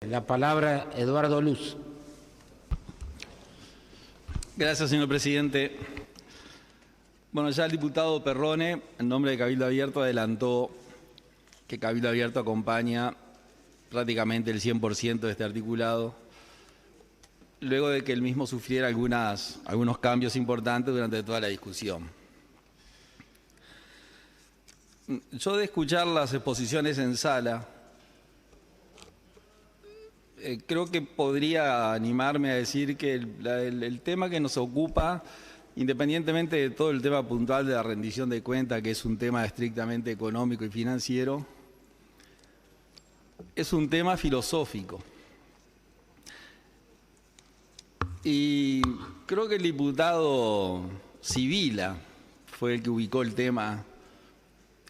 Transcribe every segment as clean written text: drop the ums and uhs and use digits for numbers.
La palabra, Eduardo Luz. Gracias, señor presidente. Bueno, ya el diputado Perrone, en nombre de Cabildo Abierto, adelantó que Cabildo Abierto acompaña prácticamente el 100% de este articulado, luego de que el mismo sufriera algunos cambios importantes durante toda la discusión. Yo, de escuchar las exposiciones en sala, creo que podría animarme a decir que el tema que nos ocupa, independientemente de todo el tema puntual de la rendición de cuentas, que es un tema estrictamente económico y financiero, es un tema filosófico. Y creo que el diputado Sibila fue el que ubicó el tema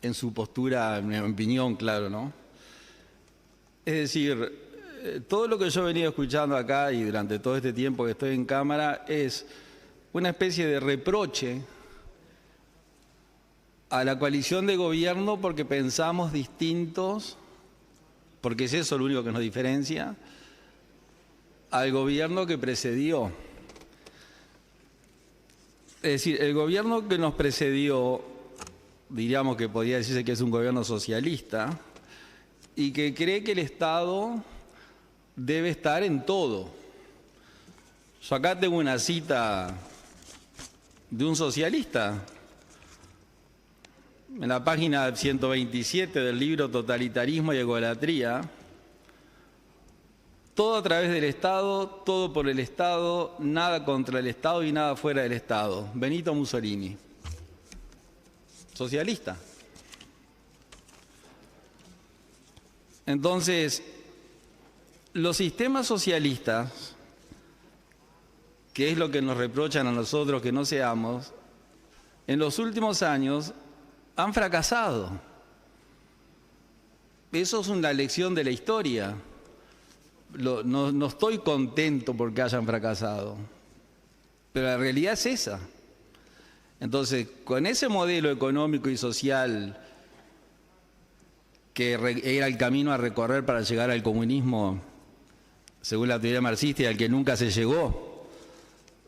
en su postura, en mi opinión, claro, ¿no? Es decir, todo lo que yo he venido escuchando acá y durante todo este tiempo que estoy en Cámara es una especie de reproche a la coalición de gobierno porque pensamos distintos, porque es eso lo único que nos diferencia, al gobierno que precedió. Es decir, el gobierno que nos precedió, diríamos que podría decirse que es un gobierno socialista y que cree que el Estado debe estar en todo. Yo acá tengo una cita de un socialista en la página 127 del libro Totalitarismo y Egolatría. Todo a través del Estado, todo por el Estado, nada contra el Estado y nada fuera del Estado. Benito Mussolini, socialista. Entonces, los sistemas socialistas, que es lo que nos reprochan a nosotros que no seamos, en los últimos años han fracasado. Eso es una lección de la historia. No estoy contento porque hayan fracasado, pero la realidad es esa. Entonces, con ese modelo económico y social que era el camino a recorrer para llegar al comunismo, según la teoría marxista, y al que nunca se llegó,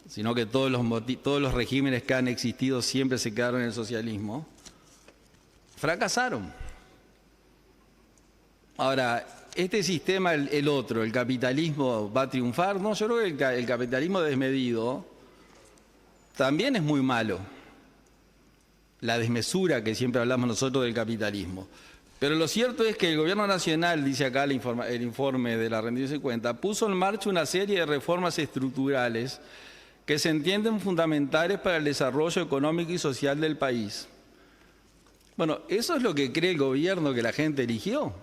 sino que todos los regímenes que han existido siempre se quedaron en el socialismo, fracasaron. Ahora, este sistema, el otro, el capitalismo, ¿va a triunfar? No, yo creo que el capitalismo desmedido también es muy malo. La desmesura que siempre hablamos nosotros del capitalismo. Pero lo cierto es que el Gobierno Nacional, dice acá el informe de la rendición de cuentas, puso en marcha una serie de reformas estructurales que se entienden fundamentales para el desarrollo económico y social del país. Bueno, eso es lo que cree el gobierno que la gente eligió.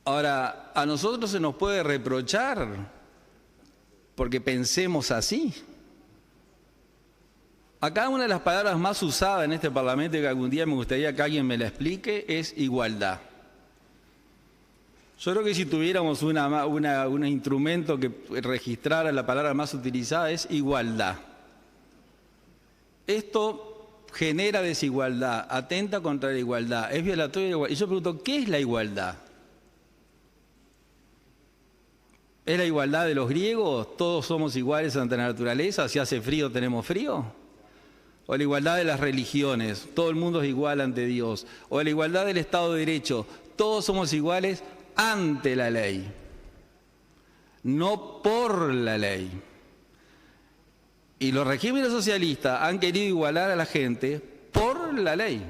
Ahora, a nosotros se nos puede reprochar porque pensemos así. Acá una de las palabras más usadas en este Parlamento y que algún día me gustaría que alguien me la explique es igualdad. Yo creo que si tuviéramos un instrumento que registrara la palabra más utilizada es igualdad. Esto genera desigualdad, atenta contra la igualdad, es violatorio de la igualdad. Y yo pregunto, ¿qué es la igualdad? ¿Es la igualdad de los griegos? ¿Todos somos iguales ante la naturaleza? Si hace frío, tenemos frío. ¿O la igualdad de las religiones? Todo el mundo es igual ante Dios. ¿O la igualdad del Estado de Derecho? Todos somos iguales ante la ley, no por la ley. Y los regímenes socialistas han querido igualar a la gente por la ley.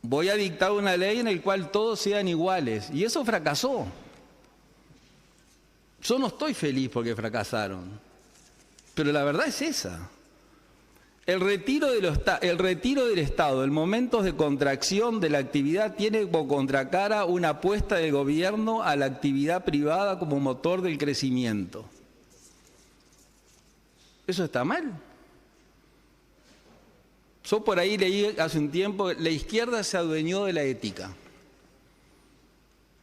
Voy a dictar una ley en la cual todos sean iguales. Y eso fracasó. Yo no estoy feliz porque fracasaron, pero la verdad es esa. El retiro del Estado en momentos de contracción de la actividad tiene como contracara una apuesta del gobierno a la actividad privada como motor del crecimiento. ¿Eso está mal? Yo por ahí leí hace un tiempo, la izquierda se adueñó de la ética.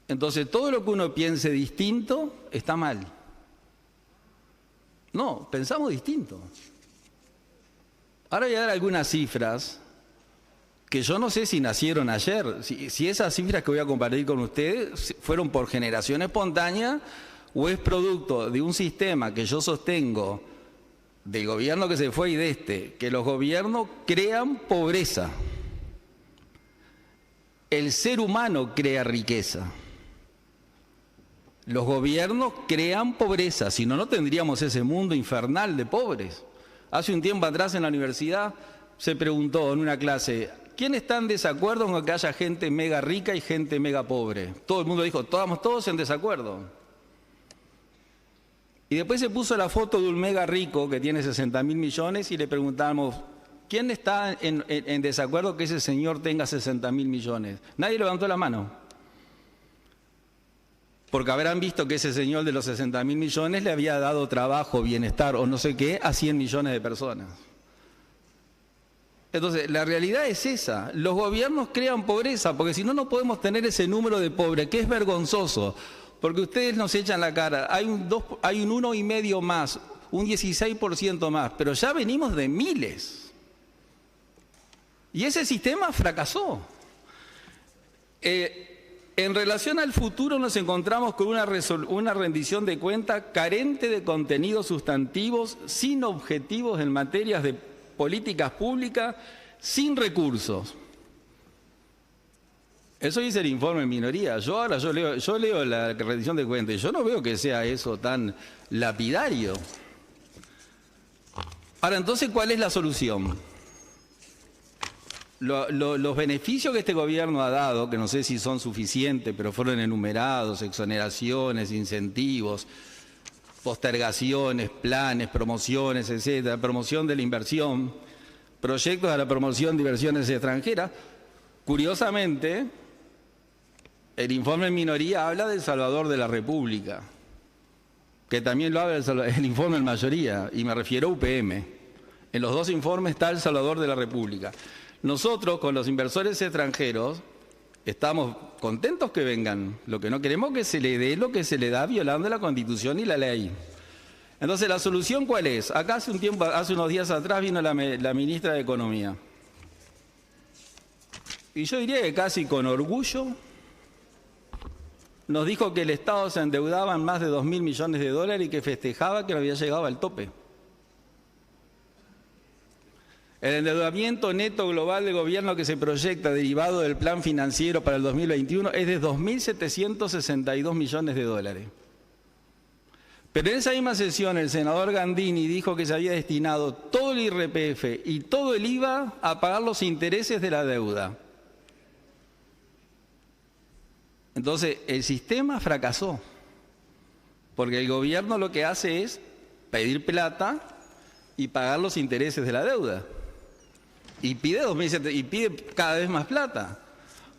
Entonces, todo lo que uno piense distinto está mal. No, pensamos distinto. Ahora voy a dar algunas cifras que yo no sé si nacieron ayer, si esas cifras que voy a compartir con ustedes fueron por generación espontánea o es producto de un sistema que yo sostengo del gobierno que se fue y de este, que los gobiernos crean pobreza. El ser humano crea riqueza. Los gobiernos crean pobreza, si no, no tendríamos ese mundo infernal de pobres. Hace un tiempo atrás en la universidad se preguntó en una clase, ¿quién está en desacuerdo con que haya gente mega rica y gente mega pobre? Todo el mundo dijo, estamos todos en desacuerdo. Y después se puso la foto de un mega rico que tiene 60.000 millones y le preguntamos, ¿quién está en desacuerdo que ese señor tenga 60.000 millones? Nadie levantó la mano. Porque habrán visto que ese señor de los 60.000 millones le había dado trabajo, bienestar o no sé qué a 100 millones de personas. Entonces, la realidad es esa. Los gobiernos crean pobreza, porque si no, no podemos tener ese número de pobres, que es vergonzoso. Porque ustedes nos echan la cara. Hay un 1,5 más, un 16% más, pero ya venimos de miles. Y ese sistema fracasó. En relación al futuro nos encontramos con una rendición de cuentas carente de contenidos sustantivos, sin objetivos en materias de políticas públicas, sin recursos. Eso dice el informe en minoría. Yo leo la rendición de cuentas y yo no veo que sea eso tan lapidario. Ahora, entonces, ¿cuál es la solución? Los beneficios que este gobierno ha dado, que no sé si son suficientes, pero fueron enumerados, exoneraciones, incentivos, postergaciones, planes, promociones, etcétera, promoción de la inversión, proyectos de la promoción de inversiones extranjeras. Curiosamente, el informe en minoría habla del Salvador de la República, que también lo habla el informe en mayoría, y me refiero a UPM. En los dos informes está el Salvador de la República. Nosotros, con los inversores extranjeros, estamos contentos que vengan. Lo que no queremos es que se le dé lo que se le da violando la Constitución y la ley. Entonces, ¿la solución cuál es? Acá hace unos días atrás vino la ministra de Economía. Y yo diría que casi con orgullo nos dijo que el Estado se endeudaba en más de 2.000 millones de dólares y que festejaba que no había llegado al tope. El endeudamiento neto global del gobierno que se proyecta derivado del plan financiero para el 2021 es de 2.762 millones de dólares. Pero en esa misma sesión el senador Gandini dijo que se había destinado todo el IRPF y todo el IVA a pagar los intereses de la deuda. Entonces, el sistema fracasó, porque el gobierno lo que hace es pedir plata y pagar los intereses de la deuda. Y pide cada vez más plata.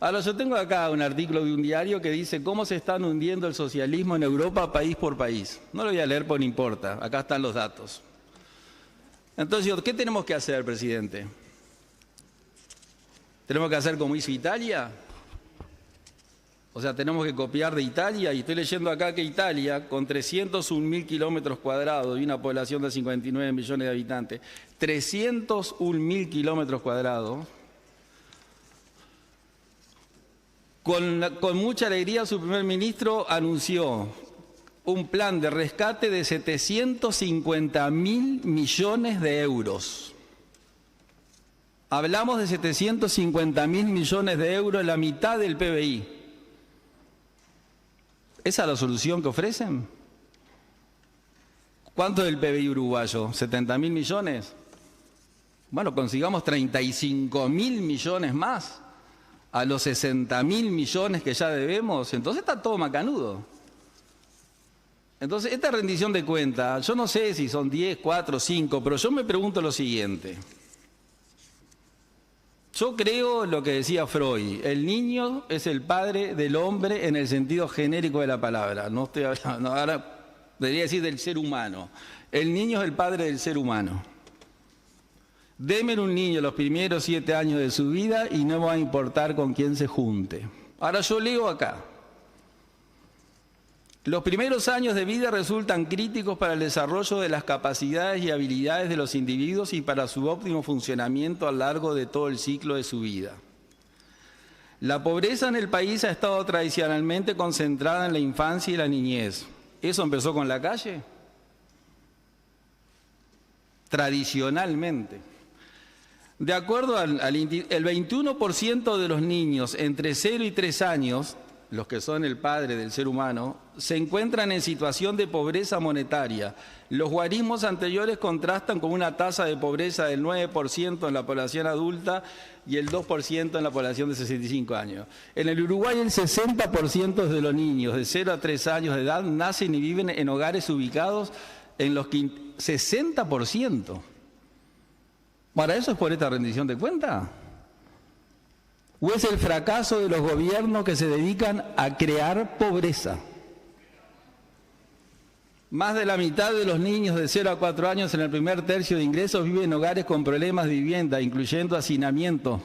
Ahora, yo tengo acá un artículo de un diario que dice cómo se están hundiendo el socialismo en Europa país por país. No lo voy a leer porque no importa, acá están los datos. Entonces, ¿qué tenemos que hacer, presidente? ¿Tenemos que hacer como hizo Italia? O sea, tenemos que copiar de Italia, y estoy leyendo acá que Italia, con 301.000 kilómetros cuadrados y una población de 59 millones de habitantes, 301.000 kilómetros cuadrados, con mucha alegría su primer ministro anunció un plan de rescate de 750.000 millones de euros. Hablamos de 750.000 millones de euros, la mitad del PBI. ¿Esa es la solución que ofrecen? ¿Cuánto es el PBI uruguayo? ¿70.000 millones? Bueno, consigamos 35.000 millones más a los 60.000 millones que ya debemos. Entonces está todo macanudo. Entonces, esta rendición de cuentas, yo no sé si son 10, 4, 5, pero yo me pregunto lo siguiente. Yo creo lo que decía Freud, el niño es el padre del hombre en el sentido genérico de la palabra. No estoy hablando, ahora debería decir del ser humano. El niño es el padre del ser humano. Deme un niño los primeros 7 años de su vida y no va a importar con quién se junte. Ahora yo leo acá. Los primeros años de vida resultan críticos para el desarrollo de las capacidades y habilidades de los individuos y para su óptimo funcionamiento a lo largo de todo el ciclo de su vida. La pobreza en el país ha estado tradicionalmente concentrada en la infancia y la niñez. ¿Eso empezó con la calle? Tradicionalmente. De acuerdo el 21% de los niños entre 0 y 3 años, los que son el padre del ser humano, se encuentran en situación de pobreza monetaria. Los guarismos anteriores contrastan con una tasa de pobreza del 9% en la población adulta y el 2% en la población de 65 años. En el Uruguay el 60% de los niños de 0 a 3 años de edad nacen y viven en hogares ubicados en los que 60%. ¿Para eso es por esta rendición de cuentas? ¿O es el fracaso de los gobiernos que se dedican a crear pobreza? Más de la mitad de los niños de 0 a 4 años en el primer tercio de ingresos viven en hogares con problemas de vivienda, incluyendo hacinamiento,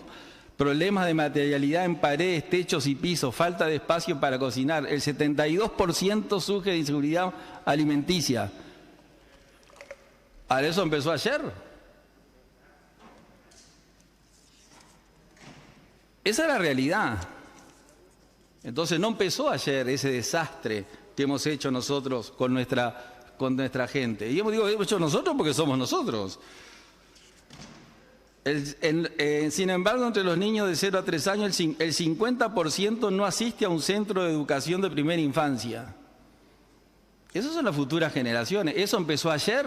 problemas de materialidad en paredes, techos y pisos, falta de espacio para cocinar. El 72% sufre de inseguridad alimenticia. ¿Ahora eso empezó ayer? Esa es la realidad. Entonces no empezó ayer ese desastre que hemos hecho nosotros con nuestra gente. Y hemos hecho nosotros porque somos nosotros. Sin embargo, entre los niños de 0 a 3 años, el 50% no asiste a un centro de educación de primera infancia. Esas son las futuras generaciones. Eso empezó ayer.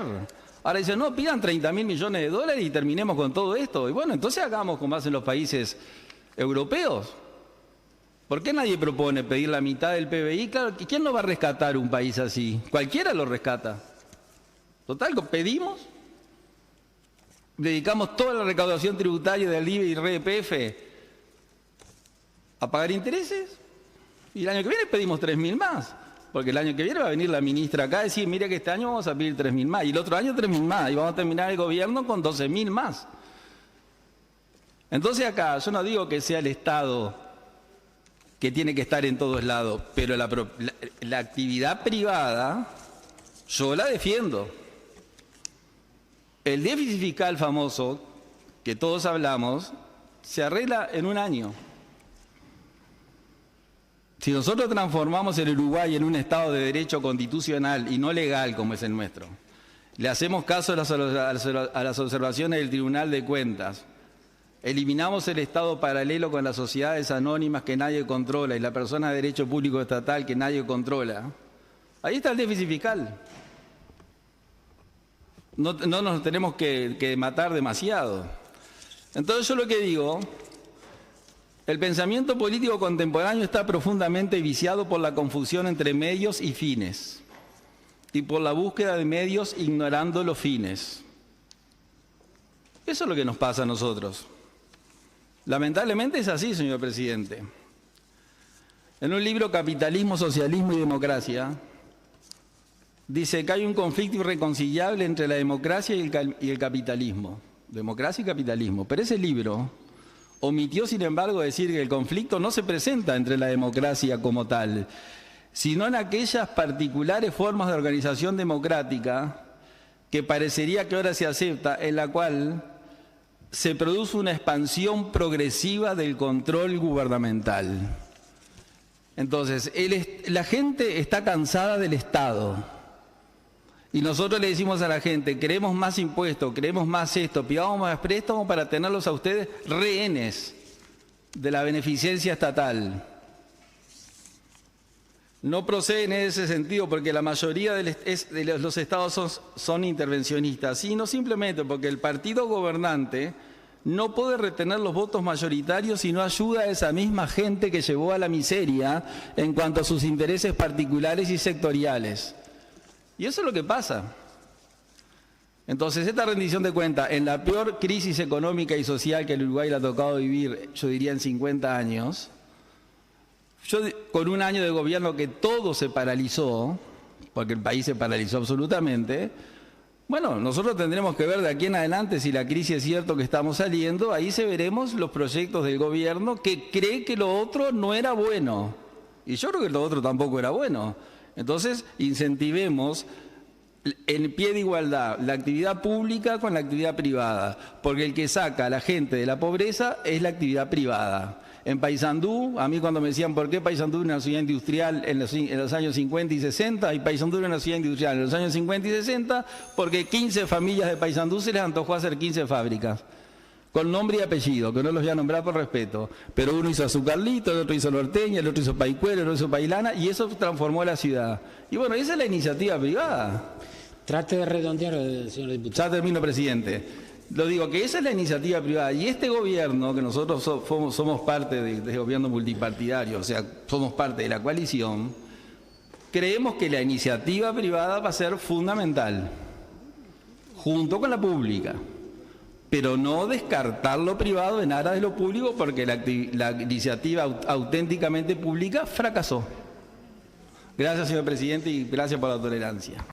Ahora dicen, no, pidan 30.000 millones de dólares y terminemos con todo esto. Y bueno, entonces hagamos como hacen los países europeos. ¿Por qué nadie propone pedir la mitad del PBI? Claro, ¿quién no va a rescatar un país así? Cualquiera lo rescata. Total, pedimos, dedicamos toda la recaudación tributaria del IVA y IRPF a pagar intereses y el año que viene pedimos 3.000 más. Porque el año que viene va a venir la ministra acá a decir, mire que este año vamos a pedir 3.000 más y el otro año 3.000 más y vamos a terminar el gobierno con 12.000 más. Entonces acá yo no digo que sea el Estado que tiene que estar en todos lados, pero la actividad privada yo la defiendo. El déficit fiscal famoso, que todos hablamos, se arregla en un año. Si nosotros transformamos el Uruguay en un Estado de derecho constitucional y no legal como es el nuestro, le hacemos caso a las observaciones del Tribunal de Cuentas, eliminamos el Estado paralelo con las sociedades anónimas que nadie controla y la persona de derecho público estatal que nadie controla, ahí está el déficit fiscal. No nos tenemos que matar demasiado. Entonces yo lo que digo, el pensamiento político contemporáneo está profundamente viciado por la confusión entre medios y fines y por la búsqueda de medios ignorando los fines. Eso es lo que nos pasa a nosotros. Lamentablemente es así, señor presidente. En un libro, Capitalismo, Socialismo y Democracia, dice que hay un conflicto irreconciliable entre la democracia y el capitalismo. Democracia y capitalismo. Pero ese libro omitió, sin embargo, decir que el conflicto no se presenta entre la democracia como tal, sino en aquellas particulares formas de organización democrática que parecería que ahora se acepta, en la cual se produce una expansión progresiva del control gubernamental. Entonces, la gente está cansada del Estado. Y nosotros le decimos a la gente, queremos más impuestos, queremos más esto, pidamos más préstamos para tenerlos a ustedes rehenes de la beneficencia estatal. No procede en ese sentido porque la mayoría de los estados son intervencionistas, sino simplemente porque el partido gobernante no puede retener los votos mayoritarios si no ayuda a esa misma gente que llevó a la miseria en cuanto a sus intereses particulares y sectoriales. Y eso es lo que pasa. Entonces, esta rendición de cuentas, en la peor crisis económica y social que el Uruguay le ha tocado vivir, yo diría en 50 años, con un año de gobierno que todo se paralizó, porque el país se paralizó absolutamente, bueno, nosotros tendremos que ver de aquí en adelante si la crisis es cierto que estamos saliendo, ahí se veremos los proyectos del gobierno que cree que lo otro no era bueno. Y yo creo que lo otro tampoco era bueno. Entonces, incentivemos en pie de igualdad la actividad pública con la actividad privada, porque el que saca a la gente de la pobreza es la actividad privada. En Paysandú, a mí cuando me decían por qué Paysandú era una ciudad industrial en los años 50 y 60, y Paysandú era una ciudad industrial en los años 50 y 60, porque 15 familias de Paysandú se les antojó hacer 15 fábricas, con nombre y apellido, que no los voy a nombrar por respeto, pero uno hizo Azucarlito, el otro hizo Norteña, el otro hizo Paicuero, el otro hizo Pailana, y eso transformó la ciudad. Y bueno, esa es la iniciativa privada. Trate de redondear, señor diputado. Ya termino, presidente. Lo digo, que esa es la iniciativa privada. Y este gobierno, que nosotros somos parte de gobierno multipartidario, o sea, somos parte de la coalición, creemos que la iniciativa privada va a ser fundamental, junto con la pública. Pero no descartar lo privado en aras de lo público, porque la iniciativa auténticamente pública fracasó. Gracias, señor presidente, y gracias por la tolerancia.